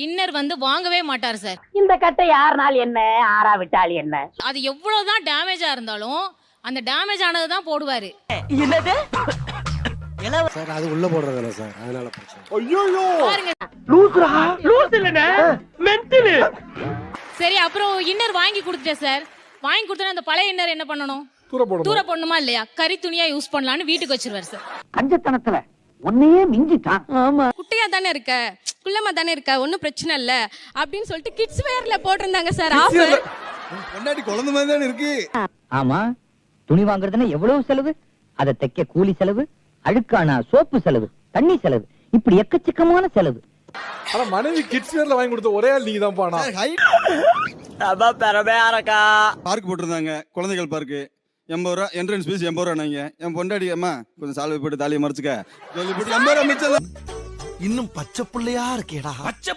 Inner வந்து வாங்கவே மாட்டார் சார். இந்த கட்டை யாருனால என்ன ஆறா விட்டால் என்ன, அது எவ்வளவுதான் டேமேஜா இருந்தாலும் அந்த டேமேஜ் ஆனது தான் போடுவாரு. என்னது சார் அது உள்ள போடுறதில்ல சார், அதனால பிரச்சனை. பாருங்க. லூசுரா லூசு இல்லனே மென்டல். சரி, அப்புறம் இன்னர் வாங்கி கொடுத்துட்டேன் சார். வாங்கி கொடுத்தா அந்த பழைய இன்னர் என்ன பண்ணணும்? தூர போடணுமா இல்லையா? கறி துணியா யூஸ் பண்ணலாம்னு வீட்டுக்கு வச்சிருவாரு சார். கஞ்சத்தனத்துல ஒன்னையே மிஞ்சிட்டான். ஆமா, குட்டையா தானே இருக்க, குள்ளமா தானே இருக்க, ஒன்னும் பிரச்சனை இல்ல அப்படின்னு சொல்லிட்டு கிட்ஸ் வேர்ல போட்டிருந்தாங்க சார் ஆஃபர். பொண்டாட்டி குழந்தை மாதிரி தானே இருக்கு. ஆமா, துணி வாங்குறதுன்னா எவ்வளவு செலவு, அதை தைக்க கூலி செலவு, அழுக்கானா சோப்பு செலவு, தண்ணி செலவு, இப்படி எக்கச்சக்கமான செலவு. ஆனா மனைவி கிட்ஸ் வேர்ல வாங்கி கொடுத்த ஒரே ஆள் நீங்க தான் பானா. பார்க் போட்டிருந்தாங்க, குழந்தைகள் பார்க்கு. 80 ரூபா என்ட்ரன்ஸ் ஃபீஸ் 80 ரூபாங்க. என் பொண்டாட்டி அம்மா கொஞ்சம் சால்வை போட்டு தாலியை மறைச்சுக்க சொல்லி போட்டு 80 ரூபா மிச்சம். இன்னும் பச்சை புள்ளையா இருக்கேடா. பச்சை